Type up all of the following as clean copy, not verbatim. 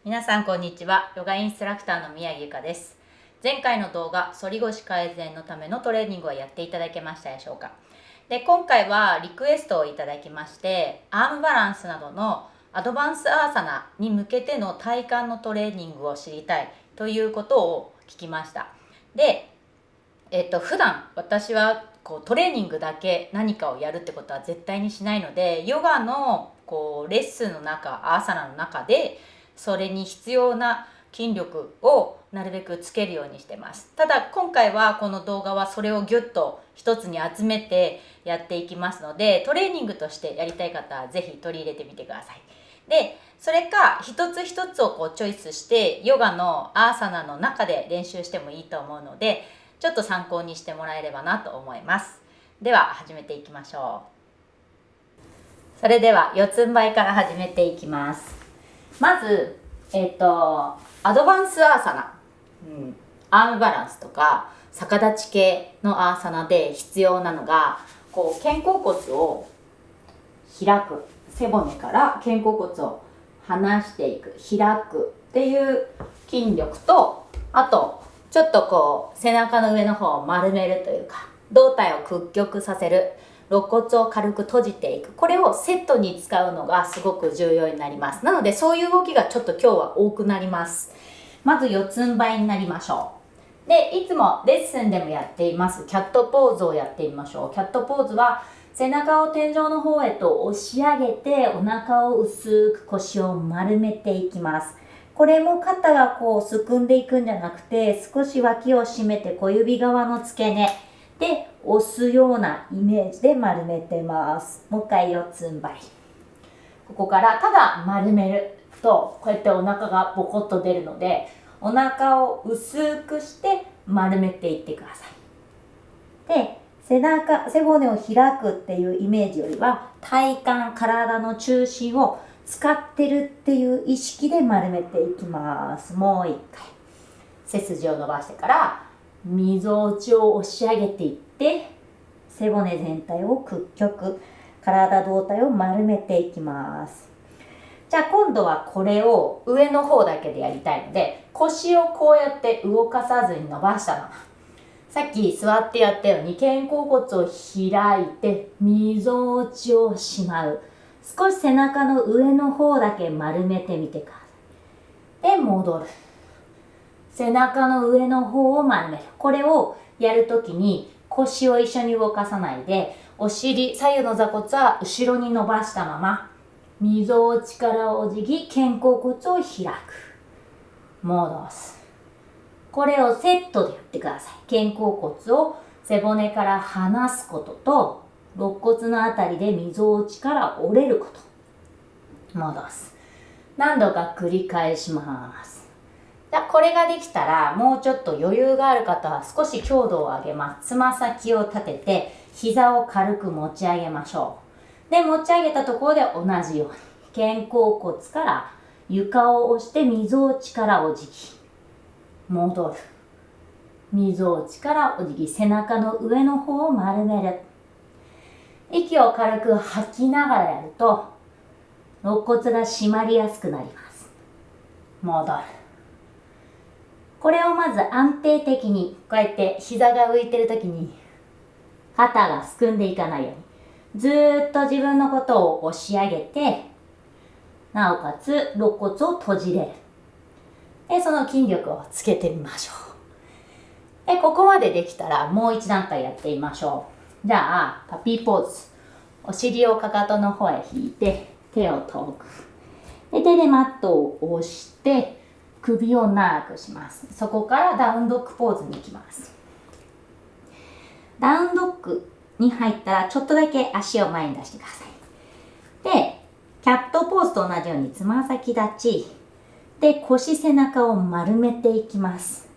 皆さんこんにちは。ヨガインストラクターの宮城ゆかです。前回の動画、反り腰改善のためのトレーニングはやっていただけましたでしょうか。で、今回はリクエストをいただきまして、アームバランスなどのアドバンスアーサナに向けての体幹のトレーニングを知りたいということを聞きました。で、普段私はトレーニングだけ何かをやるってことは絶対にしないので、ヨガのレッスンの中、アーサナの中でそれに必要な筋力をなるべくつけるようにしてます。ただ今回はこの動画はそれをギュッと一つに集めてやっていきますので、トレーニングとしてやりたい方はぜひ取り入れてみてください。で、それか一つ一つをチョイスしてヨガのアーサナの中で練習してもいいと思うので、ちょっと参考にしてもらえればなと思います。では始めていきましょう。それでは四つん這いから始めていきます。まず、アドバンスアーサナ、アームバランスとか逆立ち系のアーサナで必要なのが、肩甲骨を開く、背骨から肩甲骨を離していく、開くっていう筋力と、あとちょっと背中の上の方を丸めるというか、胴体を屈曲させる、肋骨を軽く閉じていく、これをセットに使うのがすごく重要になります。なのでそういう動きがちょっと今日は多くなります。まず四つん這いになりましょう。で、いつもレッスンでもやっていますキャットポーズをやってみましょう。キャットポーズは背中を天井の方へと押し上げて、お腹を薄く腰を丸めていきます。これも肩がすくんでいくんじゃなくて、少し脇を締めて小指側の付け根で押すようなイメージで丸めてます。もう一回四つん這い。ここからただ丸めると、こうやってお腹がボコッと出るので、お腹を薄くして丸めていってください。で、背骨を開くっていうイメージよりは、体幹、体の中心を使ってるっていう意識で丸めていきます。もう一回。背筋を伸ばしてから、みぞおちを押し上げていって、背骨全体を屈曲、体胴体を丸めていきます。じゃあ今度はこれを上の方だけでやりたいので、腰をこうやって動かさずに伸ばしたまま、さっき座ってやったように肩甲骨を開いて、みぞおちをしまう。少し背中の上の方だけ丸めてみてください。で、戻る。背中の上の方を丸める。これをやるときに腰を一緒に動かさないで、お尻、左右の座骨は後ろに伸ばしたまま、みぞおちからお辞儀、肩甲骨を開く。戻す。これをセットでやってください。肩甲骨を背骨から離すことと、肋骨のあたりでみぞおちから折れること。戻す。何度か繰り返します。じゃあこれができたら、もうちょっと余裕がある方は少し強度を上げます。つま先を立てて、膝を軽く持ち上げましょう。で、持ち上げたところで同じように、肩甲骨から床を押してみぞおちからお辞儀。戻る。みぞおちからお辞儀。背中の上の方を丸める。息を軽く吐きながらやると、肋骨が締まりやすくなります。戻る。これをまず安定的に、こうやって膝が浮いてるときに、肩がすくんでいかないように、ずーっと自分のことを押し上げて、なおかつ肋骨を閉じれる。で、その筋力をつけてみましょう。で、ここまでできたらもう一段階やってみましょう。じゃあ、パピーポーズ。お尻をかかとの方へ引いて、手を遠く。で、手でマットを押して、首を長くします。そこからダウンドッグポーズに行きます。ダウンドッグに入ったら、ちょっとだけ足を前に出してください。で、キャットポーズと同じようにつま先立ち、で、腰背中を丸めていきます。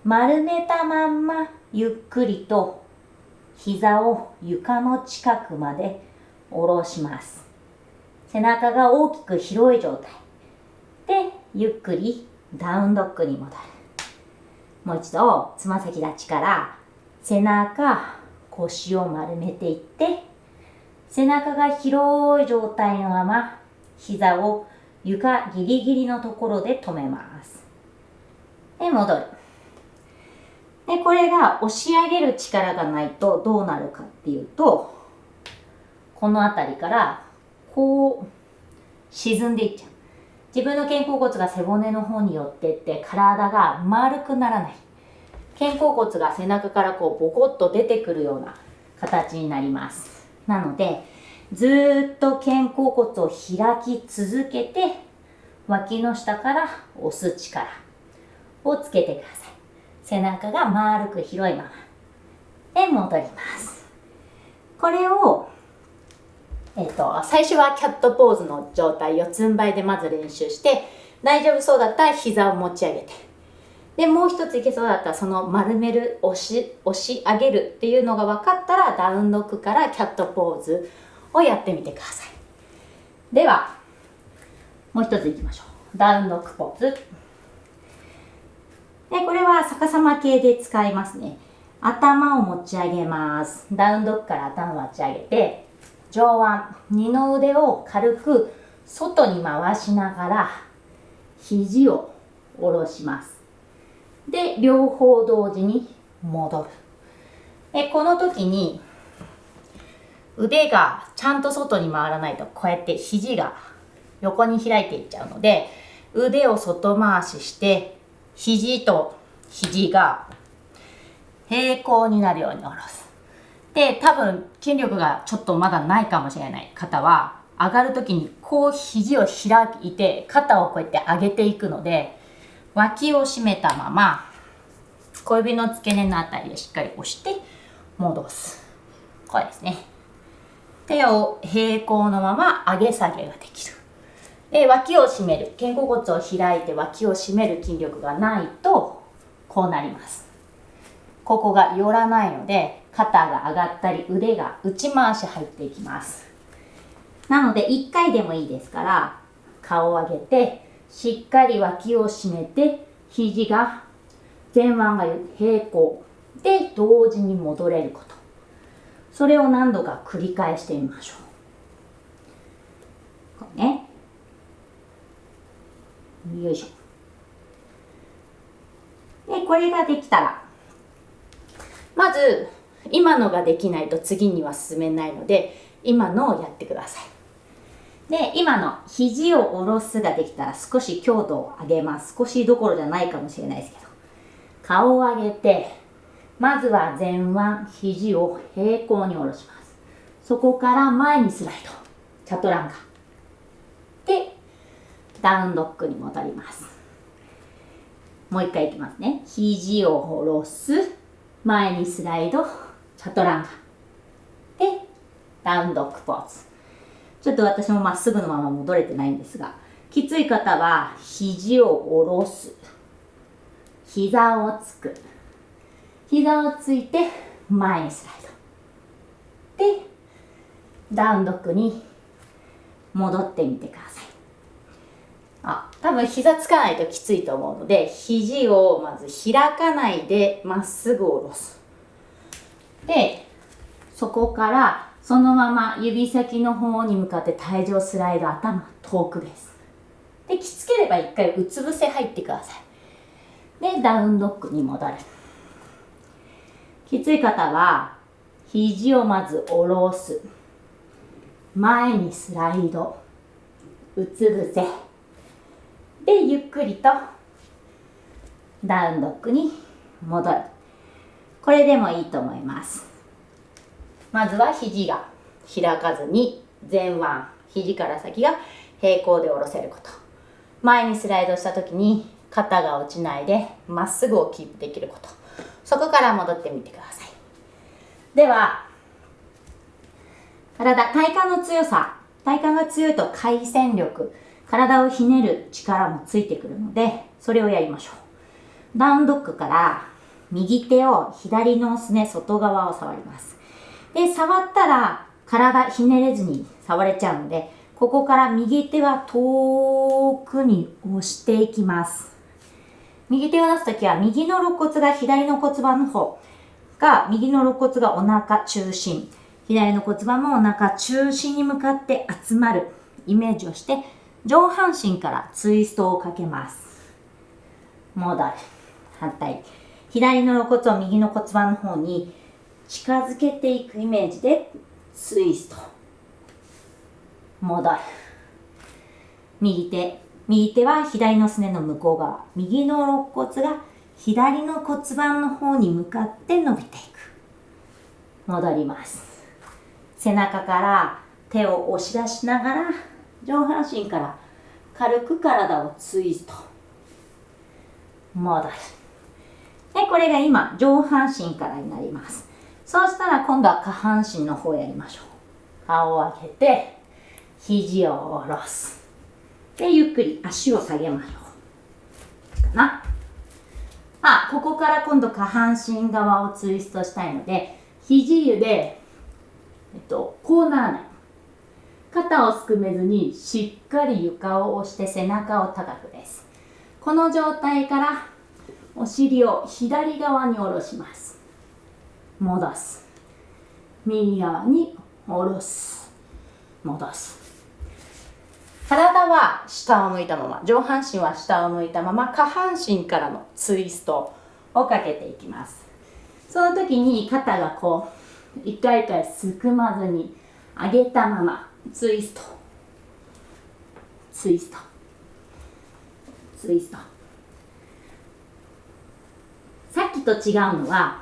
丸めたまんま、ゆっくりと膝を床の近くまで下ろします。背中が大きく広い状態。で、ゆっくりダウンドッグに戻る。もう一度、つま先立ちから背中、腰を丸めていって、背中が広い状態のまま、膝を床ギリギリのところで止めます。で、戻る。で、これが押し上げる力がないとどうなるかっていうと、この辺りからこう沈んでいっちゃう。自分の肩甲骨が背骨の方に寄ってって体が丸くならない。肩甲骨が背中からこうボコッと出てくるような形になります。なので、ずーっと肩甲骨を開き続けて、脇の下から押す力をつけてください。背中が丸く広いまま。で、戻ります。これを、最初はキャットポーズの状態、四つん這いでまず練習して、大丈夫そうだったら膝を持ち上げて、で、もう一ついけそうだったら、その丸める、押し上げるっていうのが分かったら、ダウンドッグからキャットポーズをやってみてください。では、もう一ついきましょう。ダウンドッグポーズ。で、これは逆さま系で使いますね。頭を持ち上げます。ダウンドッグから頭を持ち上げて、上腕、二の腕を軽く外に回しながら、肘を下ろします。で、両方同時に戻る。で、この時に、腕がちゃんと外に回らないと、こうやって肘が横に開いていっちゃうので、腕を外回しして、肘と肘が平行になるように下ろす。で、多分筋力がちょっとまだないかもしれない方は、上がるときにこう肘を開いて、肩をこうやって上げていくので、脇を締めたまま、小指の付け根のあたりでしっかり押して戻す。これですね。手を平行のまま上げ下げができる。で、脇を締める。肩甲骨を開いて脇を締める筋力がないと、こうなります。ここが寄らないので、肩が上がったり、腕が内回し入っていきます。なので、1回でもいいですから、顔を上げて、しっかり脇を締めて、肘が、前腕が平行で同時に戻れること。それを何度か繰り返してみましょう。これね。よいしょ。で、これができたら、まず、今のができないと次には進めないので、今のをやってください。で、今の肘を下ろすができたら少し強度を上げます。少しどころじゃないかもしれないですけど。顔を上げて、まずは前腕、肘を平行に下ろします。そこから前にスライド。チャトランガ。で、ダウンドッグに戻ります。もう一回いきますね。肘を下ろす。前にスライド。チャトランガ。で、ダウンドッグポーズ。ちょっと私もまっすぐのまま戻れてないんですが、きつい方は肘を下ろす。膝をつく。膝をついて前にスライド。で、ダウンドッグに戻ってみてください。多分膝つかないときついと思うので、肘をまず開かないでまっすぐ下ろす。で、そこからそのまま指先の方に向かって体重スライド、頭遠くです。で、きつければ一回うつ伏せ入ってください。で、ダウンドッグに戻る。きつい方は、肘をまず下ろす。前にスライド。うつ伏せ。で、ゆっくりとダウンドッグに戻る。これでもいいと思います。まずは肘が開かずに前腕、肘から先が平行で下ろせること。前にスライドした時に肩が落ちないでまっすぐをキープできること。そこから戻ってみてください。では、体幹の強さ。体幹が強いと回旋力。体をひねる力もついてくるので、それをやりましょう。ダウンドッグから右手を左のすね外側を触ります。で、触ったら体ひねれずに触れちゃうので、ここから右手は遠くに押していきます。右手を出すときは右の肋骨が左の骨盤の方が、右の肋骨がお腹中心、左の骨盤もお腹中心に向かって集まるイメージをして、上半身からツイストをかけます。戻る。反対。左の肋骨を右の骨盤の方に近づけていくイメージでツイスト。戻る。右手は左のすねの向こう側。右の肋骨が左の骨盤の方に向かって伸びていく。戻ります。背中から手を押し出しながら上半身から軽く体をツイスト。戻る。で、これが今上半身からになります。そうしたら今度は下半身の方やりましょう。顔を上げて肘を下ろす。で、ゆっくり足を下げましょう。かな。ここから今度下半身側をツイストしたいので、肘で、こうならない。肩をすくめずにしっかり床を押して背中を高くです。この状態からお尻を左側に下ろします。戻す。右側に下ろす。戻す。体は下を向いたまま、上半身は下を向いたまま、下半身からのツイストをかけていきます。その時に肩がこう、一回一回すくまずに上げたまま、ツイスト。ツイスト。ツイスト。さっきと違うのは、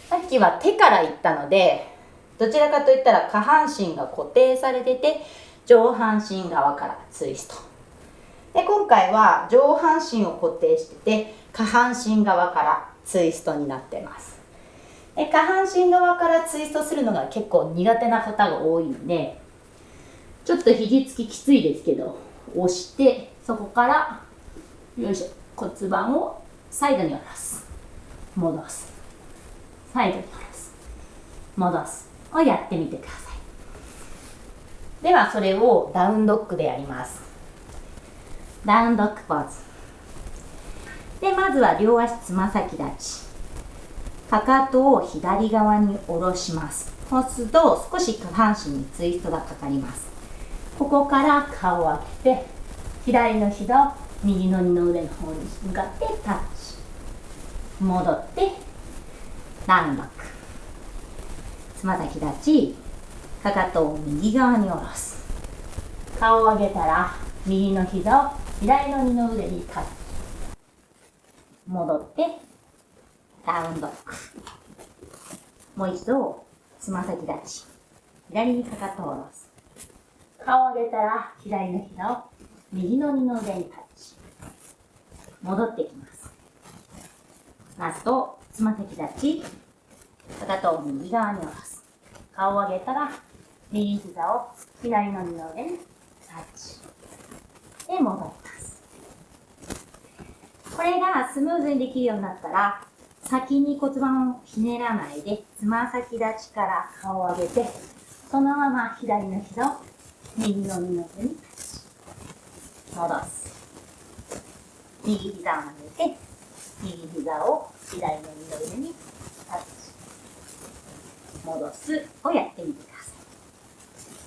さっきは手からいったので、どちらかといったら下半身が固定されてて、上半身側からツイスト。で、今回は上半身を固定してて、下半身側からツイストになってます。で、下半身側からツイストするのが結構苦手な方が多いんで、ちょっと肘つききついですけど、押して、そこから、よいしょ、骨盤をサイドに下ろす。戻す。サイドに下ろす。戻す。をやってみてください。ではそれをダウンドッグでやります。ダウンドッグポーズ。で、まずは両足つま先立ち。かかとを左側に下ろします。そうすると少し下半身にツイストがかかります。ここから顔を上げて、左の膝を右の二の腕の方に向かってタッチ。戻って、ダウンドッグ。つま先立ち。かかとを右側に下ろす。顔を上げたら右の膝を左の二の腕にタッチ。戻ってダウンドッグ。もう一度つま先立ち。左にかかとを下ろす。顔を上げたら左の膝を右の二の腕にタッチ。戻ってきます。ラストつま先立ち。かかとを右側に下ろす。顔を上げたら右膝を左の二の腕にタッチ。で、戻ります。これがスムーズにできるようになったら、先に骨盤をひねらないで、つま先立ちから顔を上げて、そのまま左の膝を右の二の腕にタッチ。戻す。右膝を上げて、右膝を左の二の腕にタッチ。戻すをやってみてください。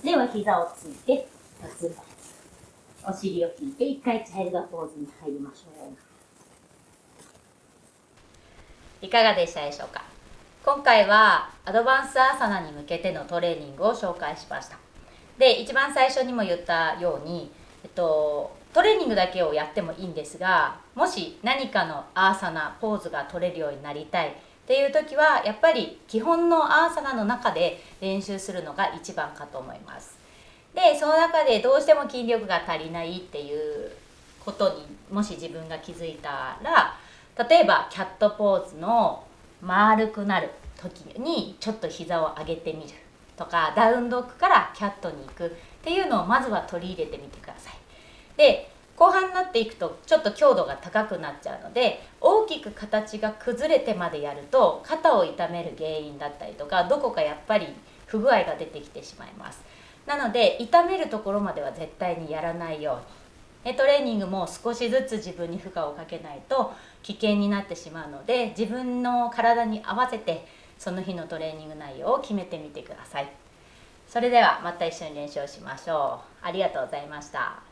では膝をついて立つ。お尻を引いて一回チャイルドポーズに入りましょう。いかがでしたでしょうか。今回はアドバンスアーサナに向けてのトレーニングを紹介しました。で、一番最初にも言ったように、トレーニングだけをやってもいいんですが、もし何かのアーサナポーズが取れるようになりたいっていう時は、やっぱり基本のアーサナの中で練習するのが一番かと思います。で、その中でどうしても筋力が足りないっていうことにもし自分が気づいたら、例えばキャットポーズの丸くなる時にちょっと膝を上げてみるとか、ダウンドッグからキャットに行くっていうのをまずは取り入れてみてください。で、後半になっていくとちょっと強度が高くなっちゃうので、大きく形が崩れてまでやると肩を痛める原因だったりとか、どこかやっぱり不具合が出てきてしまいます。なので痛めるところまでは絶対にやらないように、トレーニングも少しずつ自分に負荷をかけないと危険になってしまうので、自分の体に合わせてその日のトレーニング内容を決めてみてください。それではまた一緒に練習をしましょう。ありがとうございました。